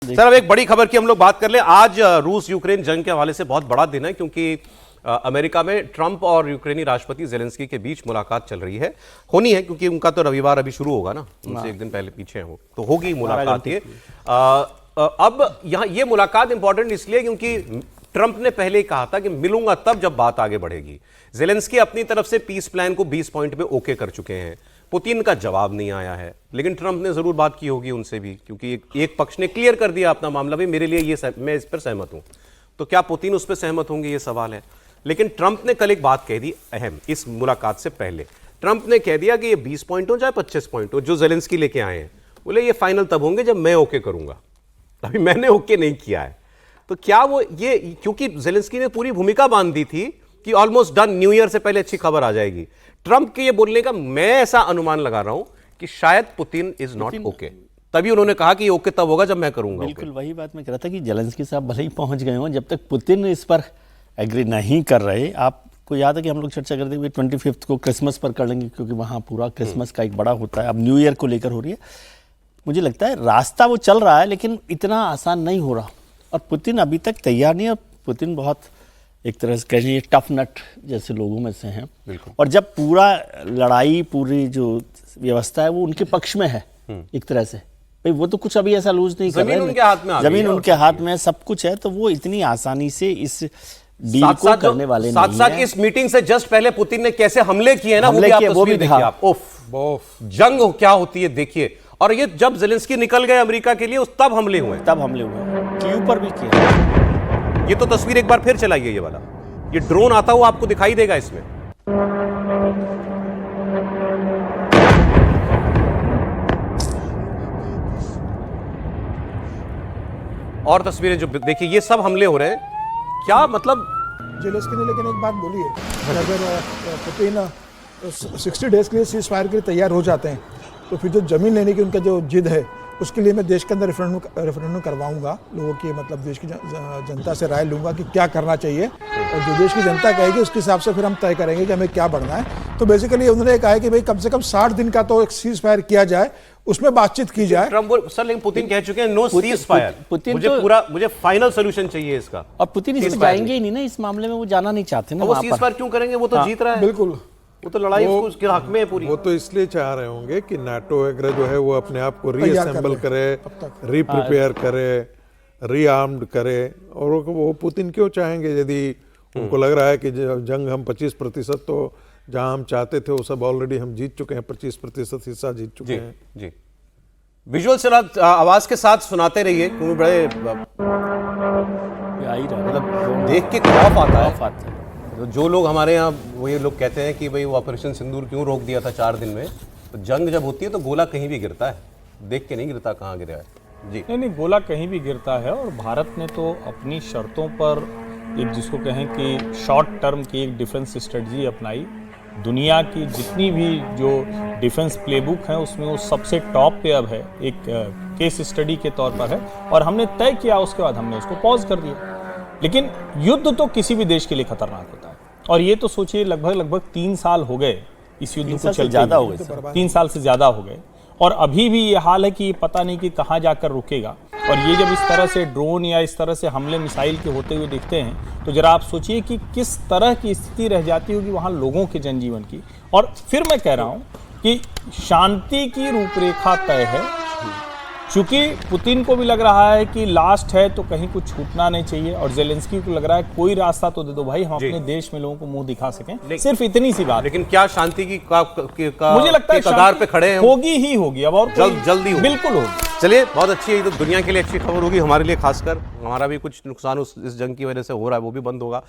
Sir अब एक बड़ी खबर की हम लोग बात कर लें। आज रूस यूक्रेन जंग के हवाले से बहुत बड़ा दिन है क्योंकि अमेरिका में ट्रंप और यूक्रेनी राष्ट्रपति जेलेंस्की के बीच मुलाकात चल रही है, होनी है क्योंकि उनका तो रविवार अभी शुरू होगा ना, उनसे एक दिन पहले पीछे हैं वो, तो होगी मुलाकात ये। अब यहाँ ये मुलाकात इंपॉर्टेंट इसलिए क्योंकि ट्रंप ने पहले ही कहा था कि मिलूंगा तब जब बात आगे बढ़ेगी। जेलेंस्की अपनी तरफ से पीस प्लान को 20 पॉइंट पे ओके कर चुके हैं, पुतिन का जवाब नहीं आया है, लेकिन ट्रंप ने जरूर बात की होगी उनसे भी क्योंकि एक पक्ष ने क्लियर कर दिया अपना मामला, भी मेरे लिए ये मैं इस पर सहमत हूं। तो क्या पुतिन उस पर सहमत होंगे, ये सवाल है। लेकिन ट्रंप ने कल एक बात कह दी अहम, इस मुलाकात से पहले ट्रंप ने कह दिया कि ये 20 पॉइंट हो चाहे 25 पॉइंट हो जो जेलेंस्की लेके आए हैं, बोले ये फाइनल तब होंगे जब मैं ओके करूंगा, अभी मैंने ओके नहीं किया है। तो क्या वो ये, क्योंकि जेलेंस्की ने पूरी भूमिका बांध दी थी कि ऑलमोस्ट डन, न्यू ईयर से पहले अच्छी खबर आ जाएगी। ट्रंप के ये बोलने का मैं ऐसा अनुमान लगा रहा हूं कि शायद पुतिन इज नॉट ओके, तभी उन्होंने कहा कि ओके तब होगा जब मैं करूंगा। बिल्कुल वही बात मैं कह रहा था कि जेलेंस्की साहब भले ही पहुंच गए हों, जब तक पुतिन इस पर एग्री नहीं कर रहे। आपको याद है कि हम लोग चर्चा करते हुए 25 को क्रिसमस पर कर लेंगे क्योंकि वहाँ पूरा क्रिसमस का एक बड़ा होता है, अब न्यू ईयर को लेकर हो रही है। मुझे लगता है रास्ता वो चल रहा है लेकिन इतना आसान नहीं हो रहा, और पुतिन अभी तक तैयार नहीं है। पुतिन बहुत एक तरह से कहिए टफ नट जैसे लोगों में से हैं, और जब पूरा लड़ाई, पूरी जो व्यवस्था है वो उनके पक्ष में है एक तरह से, भाई वो तो कुछ अभी ऐसा लूज नहीं कर रहे हैं, उनके हाथ में आ जमीन उनके हाथ में सब कुछ है, तो वो इतनी आसानी से इस डील को करने वाले नहीं हैं। साथ इस मीटिंग से जस्ट पहले पुतिन ने कैसे हमले किए ना, वो भी देखिए आप। उफ, जंग क्या होती है देखिए। और ये जब जेलेंस्की निकल गए अमेरिका के लिए तब हमले हुए, कीव पर भी किया। ये तो तस्वीर एक बार फिर चलाइए, ये वाला, ये ड्रोन आता हुआ आपको दिखाई देगा इसमें। और तस्वीरें जो देखिए, ये सब हमले हो रहे हैं। क्या मतलब जेलेंस्की ने लेकिन एक बात बोली है कि अगर पुतिन 60 डेज के लिए सीज फायर के लिए तैयार हो जाते हैं तो फिर जो जमीन लेने की उनका जो जिद है उसके लिए मैं देश के अंदर रेफरेंडम करवाऊंगा, लोगों की मतलब देश की जनता से राय लूंगा कि क्या करना चाहिए, और जो देश की जनता कहेगी उसके हिसाब से फिर हम तय करेंगे कि हमें क्या बढ़ना है। तो बेसिकली उन्होंने कहा है कि भाई कम से कम 60 दिन का तो एक सीज फायर किया जाए, उसमें बातचीत की जाए। सर लेकिन पुतिन कह चुके हैं नो सीज फायर, मुझे फाइनल सोल्यूशन चाहिए इसका, और पुतिन इसमें जाएंगे ही नहीं ना, इस मामले में वो जाना नहीं चाहते ना। वो सीज फायर क्यों करेंगे, वो तो जीत रहा है। बिल्कुल, वो तो लड़ाई उसके हक में है पूरी। वो तो इसलिए चाह रहे होंगे कि नाटो वगैरह जो है वो अपने आप को रीअसेंबल करे, रीप्रिपेयर करे, रीआर्म्ड करे। और वो पुतिन क्यों चाहेंगे यदि उनको लग रहा है कि जंग हम 25%, तो जहां हम चाहते थे वो सब ऑलरेडी हम जीत चुके हैं, 25% हिस्सा जीत चुके हैं। जी विजुअल से आवाज के साथ सुनाते रहिए क्योंकि बड़े मतलब देख के खौफ आता है। तो जो लोग हमारे यहाँ वही लोग कहते हैं कि भाई वो ऑपरेशन सिंदूर क्यों रोक दिया था 4 दिन में, तो जंग जब होती है तो गोला कहीं भी गिरता है, देख के नहीं गिरता कहाँ गिरा है। जी नहीं, गोला कहीं भी गिरता है। और भारत ने तो अपनी शर्तों पर एक, जिसको कहें कि शॉर्ट टर्म की एक डिफेंस स्ट्रेटजी अपनाई। दुनिया की जितनी भी जो डिफेंस प्लेबुक हैं उसमें वो सबसे टॉप पे अब है, एक केस स्टडी के तौर पर है, और हमने तय किया, उसके बाद हमने उसको पॉज कर दिया। लेकिन युद्ध तो किसी भी देश के लिए खतरनाक होता है, और ये तो सोचिए लगभग 3 साल हो गए इस युद्ध को चलते, ज्यादा हो गए, 3 साल से ज्यादा हो गए, और अभी भी ये हाल है कि ये पता नहीं कि कहाँ जाकर रुकेगा। और ये जब इस तरह से ड्रोन या इस तरह से हमले मिसाइल के होते हुए दिखते हैं तो जरा आप सोचिए कि किस तरह की स्थिति रह जाती होगी वहाँ लोगों के जनजीवन की। और फिर मैं कह रहा हूँ कि शांति की रूपरेखा तय है, चूंकि पुतिन को भी लग रहा है कि लास्ट है तो कहीं कुछ छूटना नहीं चाहिए, और जेलेंस्की को लग रहा है कोई रास्ता तो दे दो भाई, हम अपने देश में लोगों को मुंह दिखा सकें, सिर्फ इतनी सी बात। लेकिन क्या शांति की मुझे लगता है कगार पे खड़े हैं, होगी ही होगी, अब और जल्दी होगी, बिल्कुल होगी। चलिए, बहुत अच्छी है, तो दुनिया के लिए अच्छी खबर होगी, हमारे लिए खासकर, हमारा भी कुछ नुकसान इस जंग की वजह से हो रहा है वो भी बंद होगा।